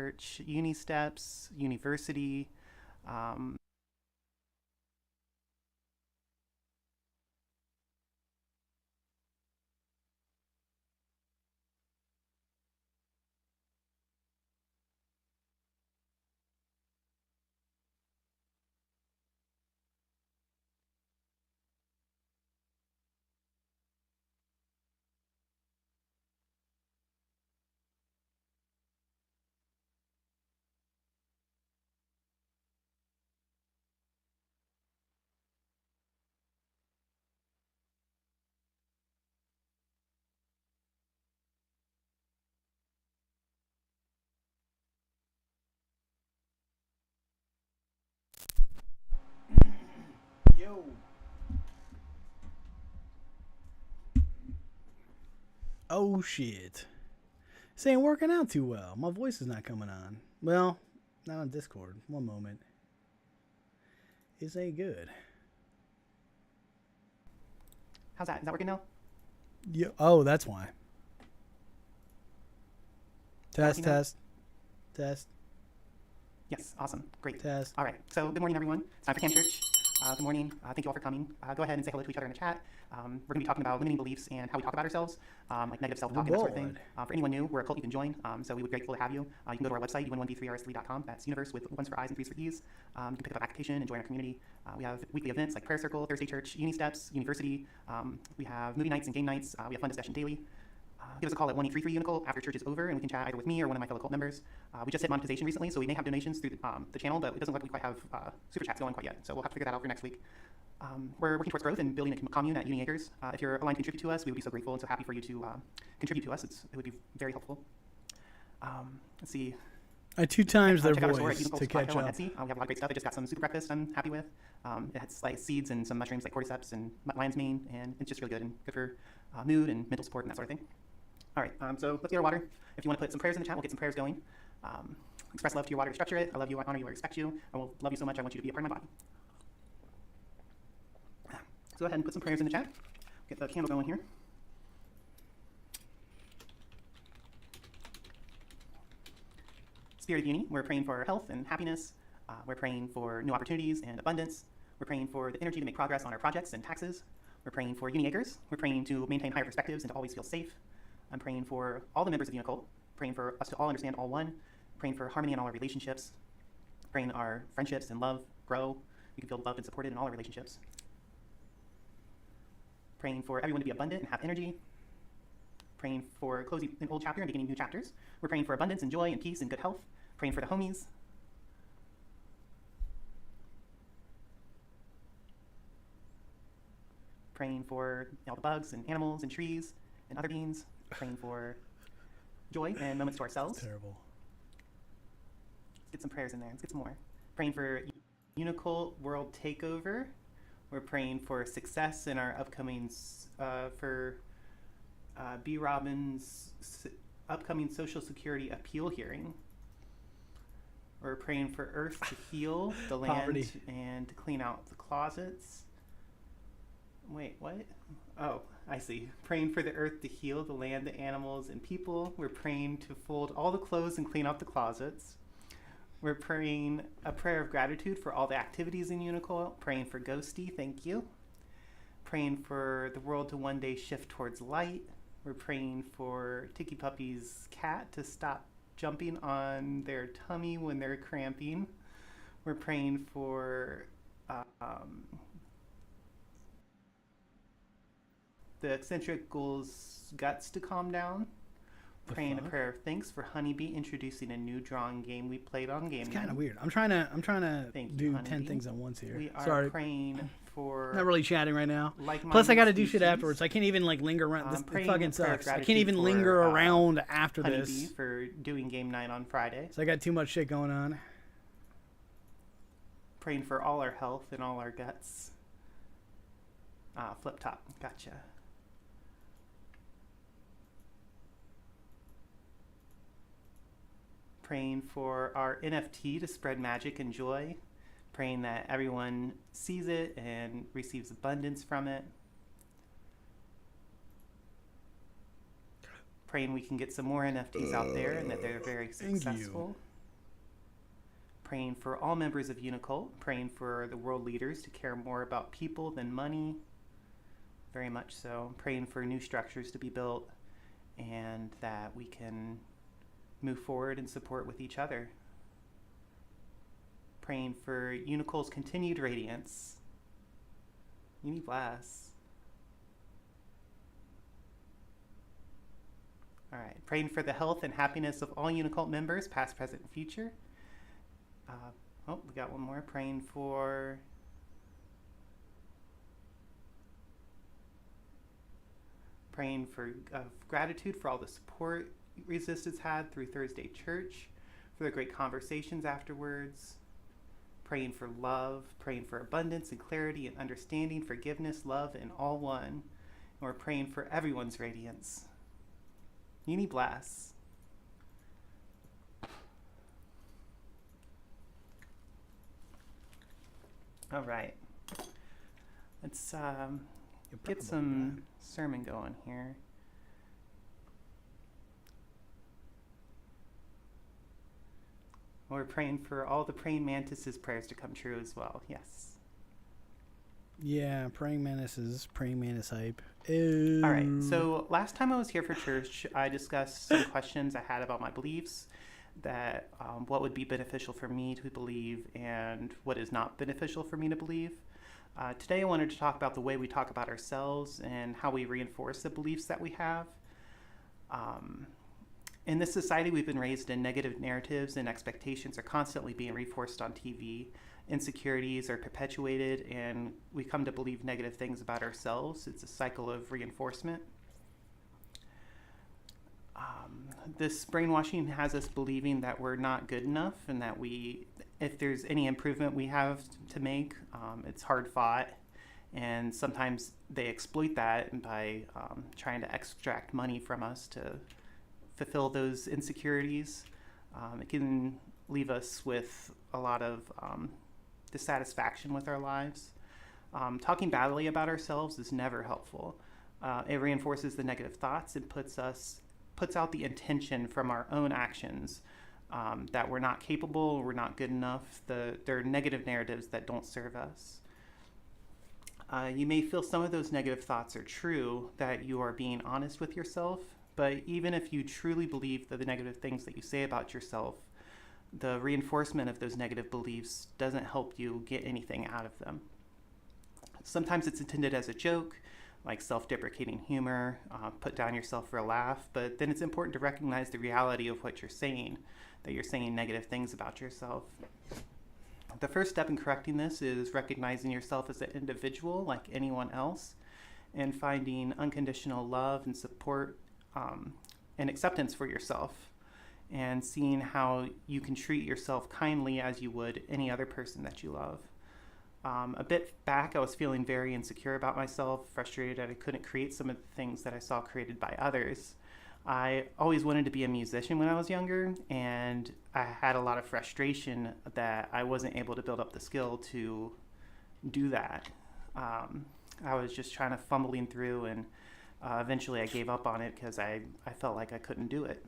church, uni steps, university. Um, Yo. Oh shit. This ain't working out too well. My voice is not coming on. Well, not on Discord. One moment. This ain't good. How's that? Is that working now? Yeah. Oh, that's why. Is that Test, working now? test, test, Yes, awesome. Great. test. All right. So, good morning, everyone. It's time for Camp Church. Good morning. Thank you all for coming. Go ahead and say hello to each other in the chat. We're going to be talking about limiting beliefs and how we talk about ourselves, like negative Oh self-talk and that sort of thing. boy. For anyone new, we're a cult you can join. So, we would be grateful to have you. You can go to our website, un1v3rs3.com. That's universe with ones for I's and threes for E's. You can pick up an application and join our community. We have weekly events like Prayer Circle, Thursday Church, Uni Steps, University. We have movie nights and game nights. We have fun discussion daily. Give us a call at 1-833 Unical after church is over, and we can chat either with me or one of my fellow cult members. We just hit monetization recently, so we may have donations through the channel, but it doesn't look like we quite have super chats going quite yet. So we'll have to figure that out for next week. We're working towards growth and building a commune at Uni Acres. If you're aligned to contribute to us, we would be so grateful and so happy for you to contribute to us. It would be very helpful. Let's see. I two times their Check out our store at voice Unical to catch on up. Etsy. We have a lot of great stuff. I just got some super breakfast I'm happy with. It has like seeds and some mushrooms like cordyceps and lion's mane, and it's just really good and good for mood and mental support and that sort of thing. All right, so let's get our water. If you want to put some prayers in the chat, we'll get some prayers going. Express love to your water to structure it. I love you, I honor you, I respect you. I will love you so much, I want you to be a part of my body. So go ahead and put some prayers in the chat. Get the candle going here. Spirit of Uni, we're praying for health and happiness. We're praying for new opportunities and abundance. We're praying for the energy to make progress on our projects and taxes. We're praying for Uni Acres. We're praying to maintain higher perspectives and to always feel safe. I'm praying for all the members of Unicult, praying for us to all understand all one, praying for harmony in all our relationships, praying our friendships and love grow. We can feel loved and supported in all our relationships. Praying for everyone to be abundant and have energy. Praying for closing an old chapter and beginning new chapters. We're praying for abundance and joy and peace and good health. Praying for the homies. Praying for all the bugs and animals and trees and other beings. Praying for joy and moments to ourselves. That's terrible. Let's get some prayers in there. Let's get some more. Praying for Unicult World Takeover. We're praying for success in our upcoming, for B. Robbins' upcoming Social Security appeal hearing. We're praying for Earth to heal the land Poverty. and to clean out the closets. Wait, what? Oh, I see. Praying for the earth to heal the land, the animals, and people. We're praying to fold all the clothes and clean out the closets. We're praying a prayer of gratitude for all the activities in Unicult. Praying for Ghosty, thank you. Praying for the world to one day shift towards light. We're praying for Tiki Puppy's cat to stop jumping on their tummy when they're cramping. We're praying for the eccentric ghoul's guts to calm down. Praying a prayer of thanks for Honeybee introducing a new drawing game we played on game It's night. kind of weird. I'm trying to Thank you, do Honeybee. 10 things at once here. We are Sorry. praying for Not really chatting right now. like-minded Plus, I got to do species. shit afterwards. I can't even like linger around. This praying fucking a prayer of sucks. I can't gratitude even for, linger around after Honeybee this. for doing game night on Friday. So I got too much shit going on. Praying for all our health and all our guts. Flip top. Gotcha. Praying for our NFT to spread magic and joy. Praying that everyone sees it and receives abundance from it. Praying we can get some more NFTs out there and that they're very Thank you. successful. praying for all members of Unicult, praying for the world leaders to care more about people than money, very much so, praying for new structures to be built and that we can move forward and support with each other. Praying for Unicol's continued radiance. Uni bless. All right, praying for the health and happiness of all Unicult members, past, present, and future. We got one more. Praying for gratitude for all the support Resist has had through Thursday Church, for the great conversations afterwards. Praying for love, praying for abundance and clarity and understanding, forgiveness, love, and all one. And we're praying for everyone's radiance. Uni bless. All right. Let's get some sermon going here. We're praying for all the praying mantises' prayers to come true as well. Yes. Yeah, praying mantis hype. Ew. All right. So last time I was here for church, I discussed some questions I had about my beliefs, that what would be beneficial for me to believe and what is not beneficial for me to believe. Today I wanted to talk about the way we talk about ourselves and how we reinforce the beliefs that we have. In this society, we've been raised in negative narratives, and expectations are constantly being reinforced on TV. Insecurities are perpetuated, and we come to believe negative things about ourselves. It's a cycle of reinforcement. This brainwashing has us believing that we're not good enough, and that if there's any improvement we have to make, it's hard fought. And sometimes they exploit that by trying to extract money from us to fulfill those insecurities. It can leave us with a lot of dissatisfaction with our lives. Talking badly about ourselves is never helpful. It reinforces the negative thoughts and puts out the intention from our own actions that we're not capable, we're not good enough. They're negative narratives that don't serve us. You may feel some of those negative thoughts are true, that you are being honest with yourself, but even if you truly believe the negative things that you say about yourself, the reinforcement of those negative beliefs doesn't help you get anything out of them. Sometimes it's intended as a joke, like self-deprecating humor, put down yourself for a laugh, but then it's important to recognize the reality of what you're saying, that you're saying negative things about yourself. The first step in correcting this is recognizing yourself as an individual like anyone else, and finding unconditional love and support and acceptance for yourself, and seeing how you can treat yourself kindly as you would any other person that you love. A bit back, I was feeling very insecure about myself, frustrated that I couldn't create some of the things that I saw created by others. I always wanted to be a musician when I was younger, and I had a lot of frustration that I wasn't able to build up the skill to do that. I was just trying to fumbling through, and eventually I gave up on it because I felt like I couldn't do it.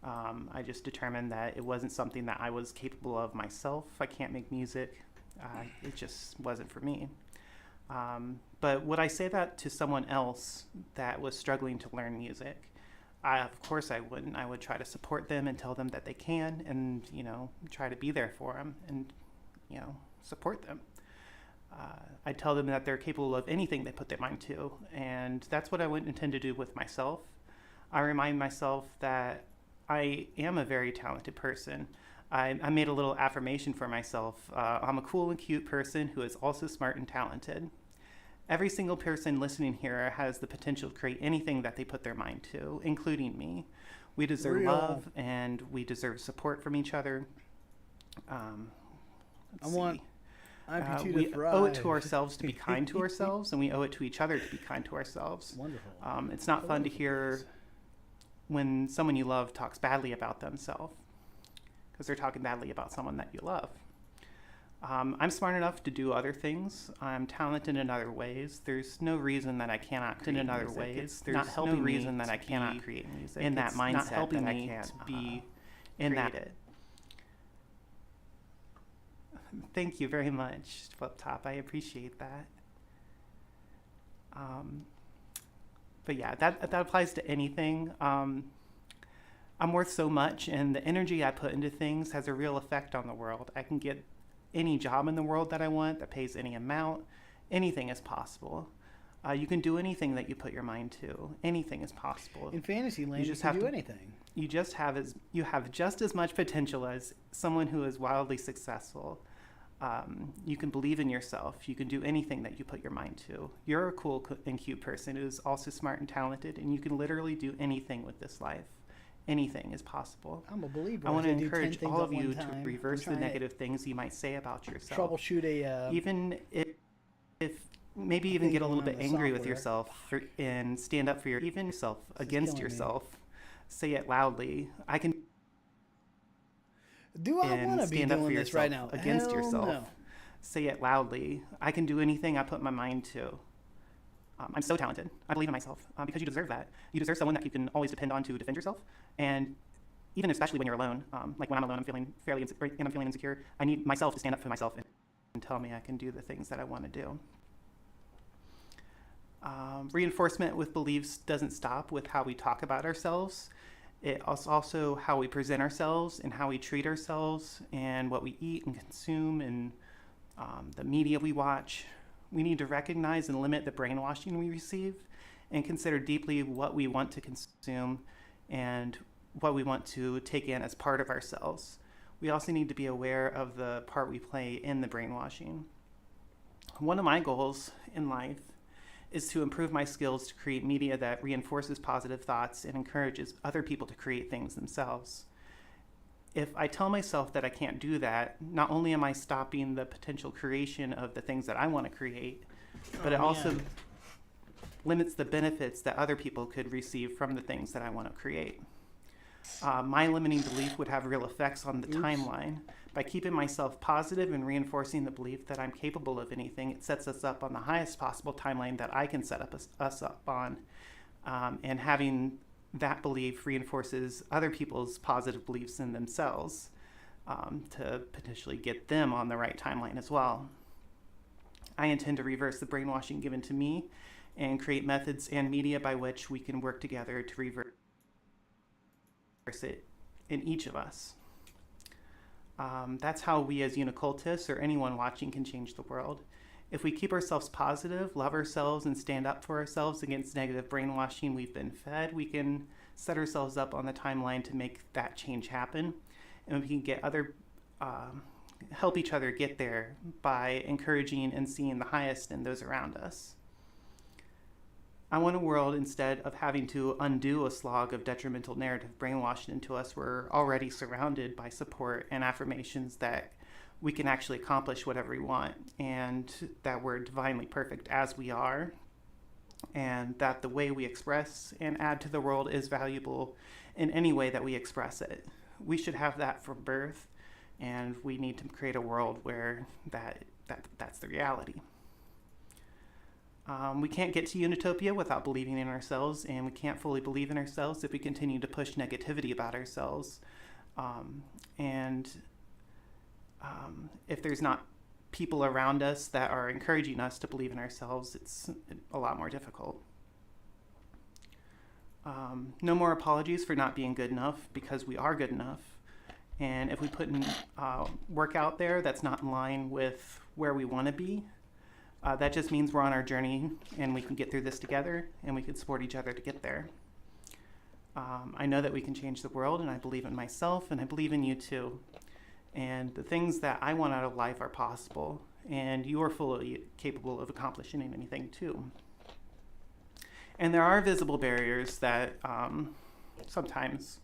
I just determined that it wasn't something that I was capable of myself. I can't make music. It just wasn't for me. But would I say that to someone else that was struggling to learn music? Of course I wouldn't. I would try to support them and tell them that they can, and, try to be there for them and, support them. I tell them that they're capable of anything they put their mind to, and that's what I would intend to do with myself. I remind myself that I am a very talented person. I made a little affirmation for myself. I'm a cool and cute person who is also smart and talented. Every single person listening here has the potential to create anything that they put their mind to, including me. We deserve love, and we deserve support from each other. Want IP2 to we thrive. owe it to ourselves to be kind to ourselves, and we owe it to each other to be kind to ourselves. Wonderful. It's not fun to hear when someone you love talks badly about themselves, because they're talking badly about someone that you love. I'm smart enough to do other things. I'm talented in other ways. There's no reason that I cannot create in other ways. There's not helping no reason that I cannot create music. In that mindset, not helping that I can't be in that. Thank you very much, Flip Top. I appreciate that. Um, but yeah, that applies to anything. I'm worth so much, and the energy I put into things has a real effect on the world. I can get any job in the world that I want that pays any amount. Anything is possible. You can do anything that you put your mind to. Anything is possible. In Fantasyland, you just can have do to- anything. You have just as much potential as someone who is wildly successful. You can believe in yourself. You can do anything that you put your mind to. You're a cool and cute person who's also smart and talented, and you can literally do anything with this life. Anything is possible. I'm a believer. I want to can do 10 encourage things all at of you one to time. reverse the I'm trying to negative things you might say about yourself. troubleshoot a. Even if maybe I even think get a little going bit on the angry with software. yourself and stand up for even yourself is against killing me. yourself. Say it loudly. I can Do I and want to be stand up for doing this right now? yourself against Hell yourself. No. Say it loudly. I can do anything I put my mind to. I'm so talented. I believe in myself because you deserve that. You deserve someone that you can always depend on to defend yourself. And even especially when you're alone, like when I'm alone, I'm feeling and I'm feeling insecure. I need myself to stand up for myself and tell me I can do the things that I want to do. Reinforcement with beliefs doesn't stop with how we talk about ourselves. It's also how we present ourselves and how we treat ourselves and what we eat and consume and the media we watch. We need to recognize and limit the brainwashing we receive and consider deeply what we want to consume and what we want to take in as part of ourselves. We also need to be aware of the part we play in the brainwashing. One of my goals in life is to improve my skills to create media that reinforces positive thoughts and encourages other people to create things themselves. If I tell myself that I can't do that, not only am I stopping the potential creation of the things that I want to create, but it also limits the benefits that other people could receive from the things that I want to create. My limiting belief would have real effects on the timeline. By keeping myself positive and reinforcing the belief that I'm capable of anything, it sets us up on the highest possible timeline that I can set us up on. And having that belief reinforces other people's positive beliefs in themselves to potentially get them on the right timeline as well. I intend to reverse the brainwashing given to me and create methods and media by which we can work together to reverse it in each of us. That's how we as unicultists or anyone watching can change the world. If we keep ourselves positive, love ourselves, and stand up for ourselves against negative brainwashing we've been fed, we can set ourselves up on the timeline to make that change happen. And we can get help each other get there by encouraging and seeing the highest in those around us. I want a world, instead of having to undo a slog of detrimental narrative brainwashed into us, we're already surrounded by support and affirmations that we can actually accomplish whatever we want, and that we're divinely perfect as we are, and that the way we express and add to the world is valuable in any way that we express it. We should have that from birth, and we need to create a world where that's the reality. We can't get to Unitopia without believing in ourselves, and we can't fully believe in ourselves if we continue to push negativity about ourselves. If there's not people around us that are encouraging us to believe in ourselves, it's a lot more difficult. No more apologies for not being good enough, because we are good enough. And if we put in work out there that's not in line with where we want to be, that just means we're on our journey and we can get through this together and we can support each other to get there. I know that we can change the world, and I believe in myself, and I believe in you too. And the things that I want out of life are possible, and you are fully capable of accomplishing anything too. And there are visible barriers that sometimes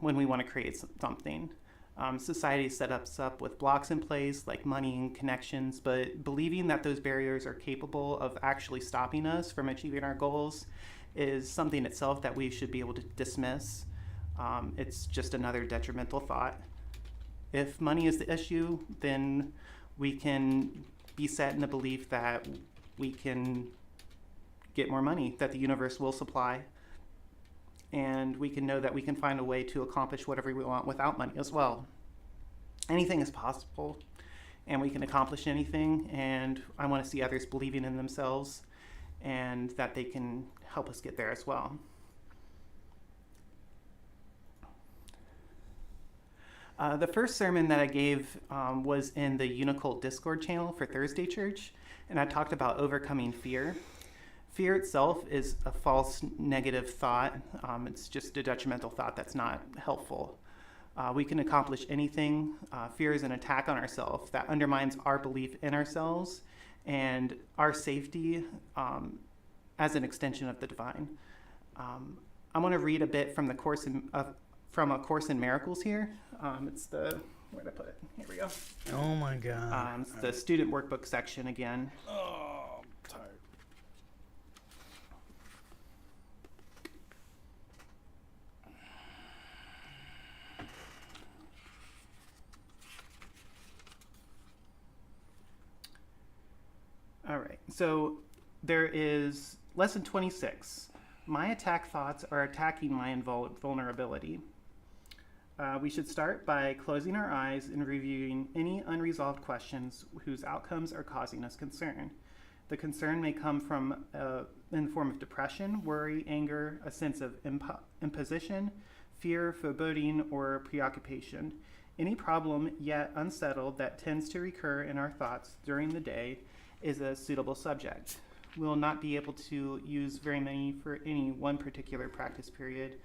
when we want to create something, society set us up with blocks in place like money and connections, but believing that those barriers are capable of actually stopping us from achieving our goals is something itself that we should be able to dismiss. It's just another detrimental thought. If money is the issue, then we can be set in the belief that we can get more money, that the universe will supply, and we can know that we can find a way to accomplish whatever we want without money as well. Anything is possible. and we can accomplish anything. And I want to see others believing in themselves and that they can help us get there as well. The first sermon that I gave was in the Unicult Discord channel for Thursday Church, and I talked about overcoming fear. Fear itself is a false negative thought. It's just a detrimental thought that's not helpful. We can accomplish anything. Fear is an attack on ourselves that undermines our belief in ourselves and our safety as an extension of the divine. I want to read a bit from the from A Course in Miracles here. It's the, where'd I put it? Here we go. Oh my God. It's the student workbook section again. Oh, I'm tired. All right, so there is lesson 26. My attack thoughts are attacking my vulnerability. We should start by closing our eyes and reviewing any unresolved questions whose outcomes are causing us concern. The concern may come from in the form of depression, worry, anger, a sense of imposition, fear, foreboding, or preoccupation. Any problem yet unsettled that tends to recur in our thoughts during the day is a suitable subject. We will not be able to use very many for any one particular practice period.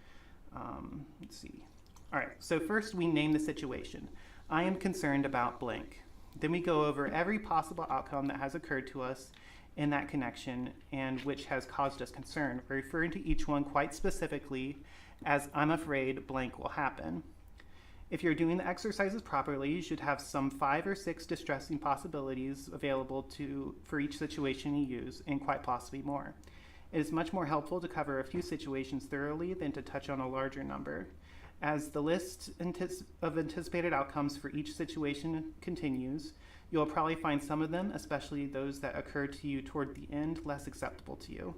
Let's see. All right, so first we name the situation. I am concerned about blank. Then we go over every possible outcome that has occurred to us in that connection and which has caused us concern, referring to each one quite specifically as I'm afraid blank will happen. If you're doing the exercises properly, you should have some 5 or 6 distressing possibilities available for each situation you use, and quite possibly more. It is much more helpful to cover a few situations thoroughly than to touch on a larger number. As the list of anticipated outcomes for each situation continues, you'll probably find some of them, especially those that occur to you toward the end, less acceptable to you.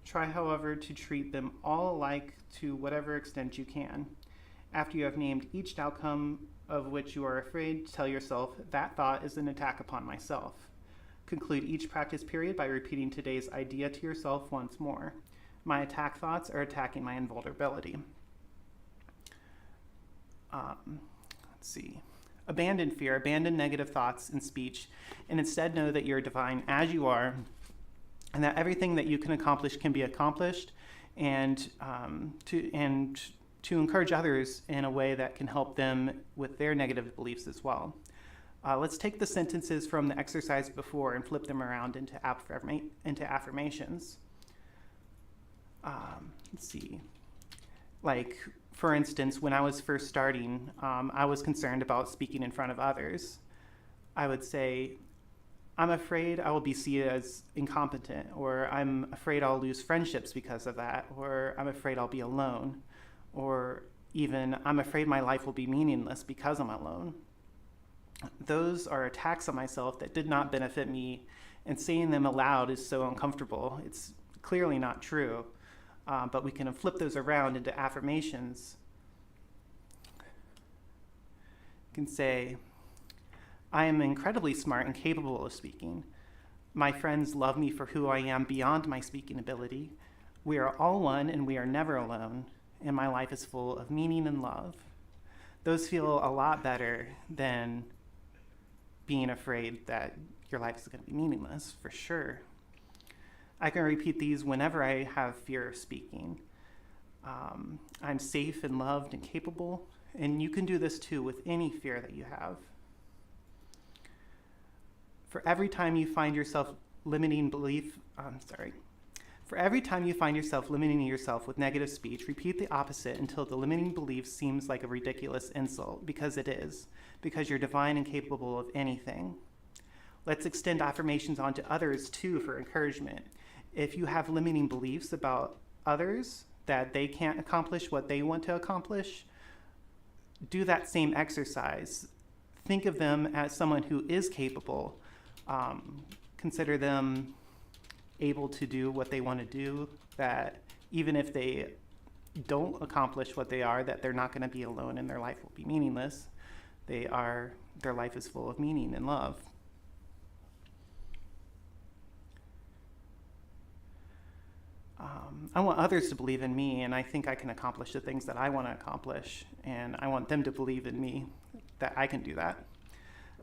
Try, however, to treat them all alike to whatever extent you can. After you have named each outcome of which you are afraid, tell yourself, that thought is an attack upon myself. Conclude each practice period by repeating today's idea to yourself once more. My attack thoughts are attacking my invulnerability. Let's see. Abandon fear, abandon negative thoughts and speech, and instead know that you're divine as you are, and that everything that you can accomplish can be accomplished, and to encourage others in a way that can help them with their negative beliefs as well. Let's take the sentences from the exercise before and flip them around into affirmations. Let's see. Like, for instance, when I was first starting, I was concerned about speaking in front of others. I would say, I'm afraid I will be seen as incompetent, or I'm afraid I'll lose friendships because of that, or I'm afraid I'll be alone, or even I'm afraid my life will be meaningless because I'm alone. Those are attacks on myself that did not benefit me, and saying them aloud is so uncomfortable. It's clearly not true. But we can flip those around into affirmations. You can say, I am incredibly smart and capable of speaking. My friends love me for who I am beyond my speaking ability. We are all one and we are never alone, and my life is full of meaning and love. Those feel a lot better than being afraid that your life is going to be meaningless, for sure. I can repeat these whenever I have fear of speaking. I'm safe and loved and capable, and you can do this too with any fear that you have. For every time you find yourself limiting yourself with negative speech, repeat the opposite until the limiting belief seems like a ridiculous insult, because it is, because you're divine and capable of anything. Let's extend affirmations onto others too for encouragement. If you have limiting beliefs about others, that they can't accomplish what they want to accomplish, do that same exercise. Think of them as someone who is capable. Consider them able to do what they want to do, that even if they don't accomplish what they are, that they're not going to be alone and their life will be meaningless. They are their life is full of meaning and love. I want others to believe in me, and I think I can accomplish the things that I want to accomplish, and I want them to believe in me, that I can do that.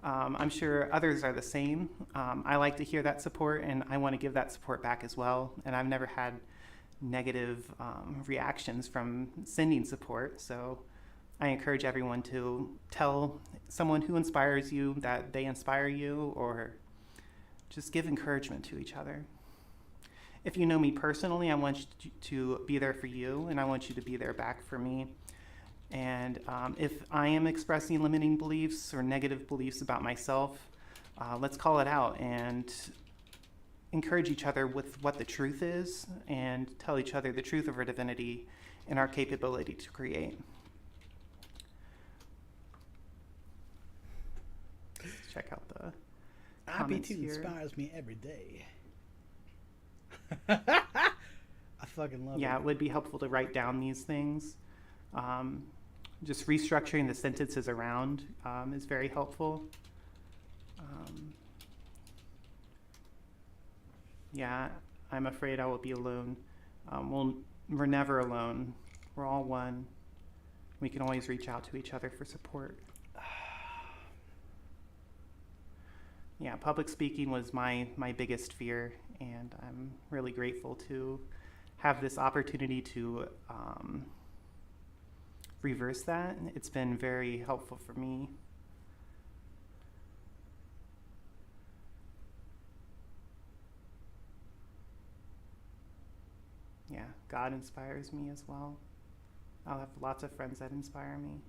I'm sure others are the same. I like to hear that support, and I want to give that support back as well, and I've never had negative reactions from sending support, so I encourage everyone to tell someone who inspires you that they inspire you, or just give encouragement to each other. If you know me personally, I want you to be there for you, and I want you to be there back for me. And if I am expressing limiting beliefs or negative beliefs about myself, let's call it out and encourage each other with what the truth is, and tell each other the truth of our divinity and our capability to create. Let's check out the comments IP2 here. inspires me every day. I fucking love it. Yeah, it would be helpful to write down these things. Just restructuring the sentences around is very helpful. Yeah, I'm afraid I will be alone. We're never alone. We're all one. We can always reach out to each other for support. Yeah, public speaking was my biggest fear, and I'm really grateful to have this opportunity to reverse that. It's been very helpful for me. Yeah, God inspires me as well. I'll have lots of friends that inspire me.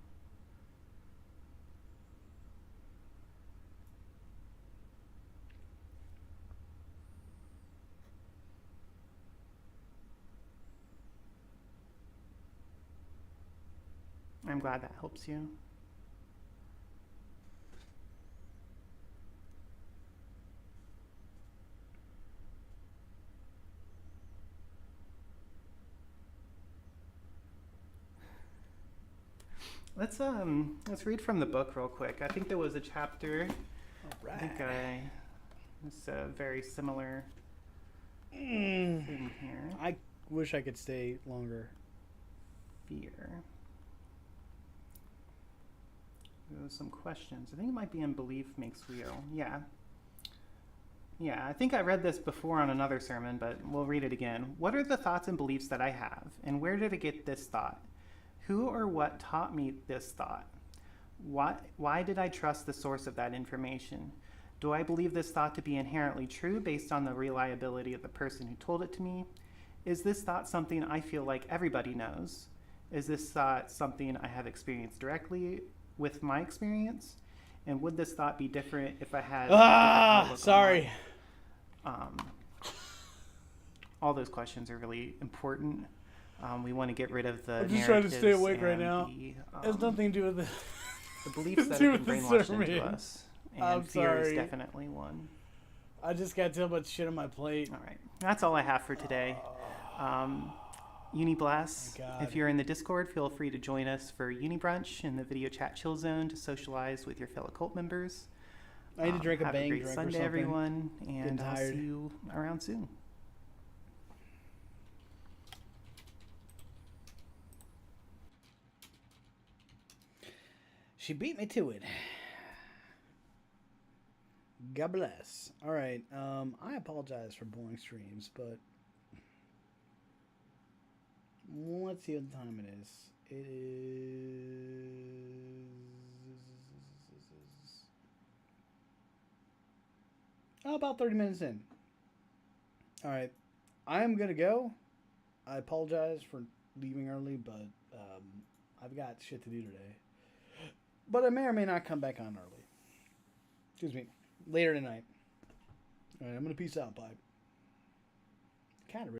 I'm glad that helps you. Let's read from the book real quick. I think there was a chapter. All right. I think it's a very similar thing here. I wish I could stay longer. Fear. There's some questions. I think it might be in Belief Makes Real. Yeah. Yeah, I think I read this before on another sermon, but we'll read it again. What are the thoughts and beliefs that I have, and where did I get this thought? Who or what taught me this thought? Why did I trust the source of that information? Do I believe this thought to be inherently true based on the reliability of the person who told it to me? Is this thought something I feel like everybody knows? Is this thought something I have experienced directly with my experience? And would this thought be different if I had sorry. All those questions are really important. We want to get rid of the I'm just trying to stay narratives awake right and now. It has nothing to do with the beliefs that do have been with the brainwashed sermon. into us. And I'm fear is sorry. definitely one. I just got too much shit on my plate. All right. That's all I have for today. Uni Bless. My God. If you're in the Discord, feel free to join us for Uni Brunch in the video chat chill zone to socialize with your fellow cult members. I need to drink a have bang a great drink or Sunday, something. everyone, and I'll tired. see you around soon. She beat me to it. God bless. All right. I apologize for boring streams, but let's see what time it is. It is about 30 minutes in. All right. I am going to go. I apologize for leaving early, but I've got shit to do today. But I may or may not come back on early. Excuse me. Later tonight. All right, I'm going to peace out. Bye. Kind of